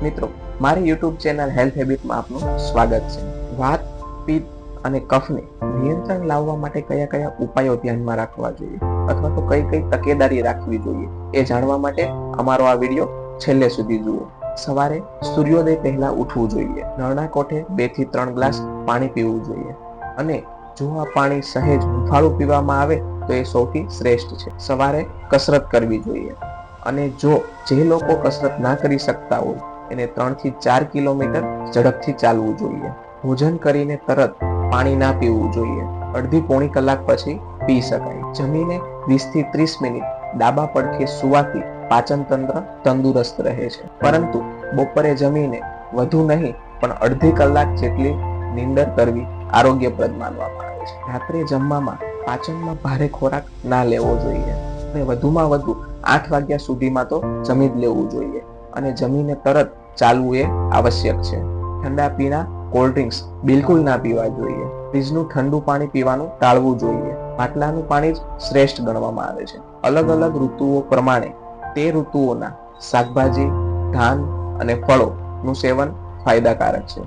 મિત્રો, મારી YouTube channel health હેબિટમાં આપનું સ્વાગત છે. વાત, પિત્ત અને કફને નિયંત્રણ લાવવા માટે કયા કયા ઉપાયો ધ્યાનમાં રાખવા જોઈએ અથવા તો કઈ કઈ તકેદારી રાખવી જોઈએ એ જાણવા માટે અમારો આ વિડીયો છેલ્લે સુધી જુઓ. સવારે સૂર્યોદય પહેલા ઉઠવું જોઈએ. નળના કોઠે 2 થી 3 ગ્લાસ પાણી પીવું જોઈએ અને જો આ પાણી સહેજ હુંફાળું પીવામાં આવે તો એ સૌથી શ્રેષ્ઠ છે. સવારે કસરત કરવી જોઈએ અને જો જે લોકો કસરત ના કરી શકતા હોય એને 3 થી 4 કિલોમીટર ઝડપથી ચાલવું જોઈએ. ભોજન કરીને તરત પાણી ના પીવું જોઈએ. અડધી પોણી કલાક પછી પી શકાય. જમીને 20 થી 30 મિનિટ ડાબા પડખે સુવાથી પાચન તંત્ર તંદુરસ્ત રહે છે. પરંતુ બપોરે જમીને વધુ નહીં પણ અડધી કલાક જેટલી નીંદર કરવી આરોગ્યપ્રદ માનવામાં આવે છે. રાત્રે જમવામાં પાચનમાં ભારે ખોરાક ના લેવો જોઈએ અને વધુમાં વધુ 8 વાગ્યા સુધીમાં તો જમી જ લેવું જોઈએ અને જમીને તરત ચાલવું એ આવશ્યક છે. ઠંડા પીણા, કોલ્ડ ડ્રિંક્સ બિલકુલ ના પીવા જોઈએ. ફ્રીજનું ઠંડુ પાણી પીવાનું ટાળવું જોઈએ. માટલાનું પાણી જ શ્રેષ્ઠ ગણવામાં આવે છે. અલગ અલગ ઋતુઓ પ્રમાણે તે ઋતુઓના શાકભાજી, ધાન અને ફળોનું સેવન ફાયદાકારક છે.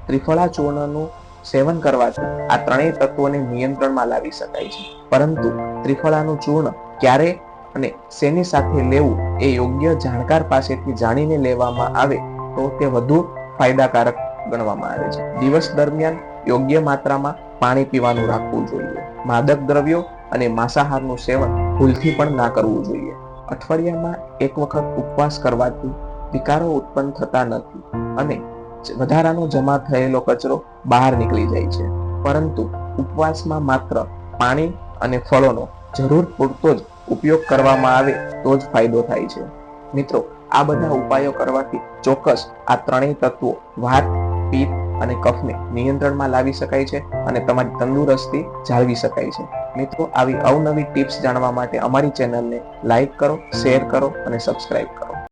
ત્રિફળા ચૂર્ણનું સેવન કરવાથી આ ત્રણેય તત્વોને નિયંત્રણમાં લાવી શકાય છે. પરંતુ ત્રિફળાનું ચૂર્ણ ક્યારે અને શેની સાથે લેવું એ યોગ્ય જાણકાર પાસેથી જાણીને લેવામાં આવે તો તે વધુ ફાયદાકારક ગણવામાં આવે છે. દિવસ દરમિયાન યોગ્ય માત્રામાં પાણી પીવાનું રાખવું જોઈએ. માદક દ્રવ્યો અને માંસાહારનું સેવન ભૂલથી પણ ના કરવું જોઈએ. અઠવાડિયામાં એક વખત ઉપવાસ કરવાથી વિકારો ઉત્પન્ન થતા નથી અને વધારાનો જમા થયેલો કચરો બહાર નીકળી જાય છે. પરંતુ ઉપવાસમાં માત્ર પાણી અને ફળોનો જરૂર પૂરતો જ ઉપયોગ કરવામાં આવે તો જ ફાયદો થાય છે. મિત્રો, આ બધા ઉપાયો કરવાથી ચોક્કસ આ ત્રણેય તત્વો વાત, પિત્ત અને કફને નિયંત્રણમાં લાવી શકાય છે અને તમારી તંદુરસ્તી જાળવી શકાય છે. મિત્રો, આવી અવનવી ટિપ્સ જાણવા માટે અમારી ચેનલને લાઈક કરો, શેર કરો અને સબસ્ક્રાઇબ કરો.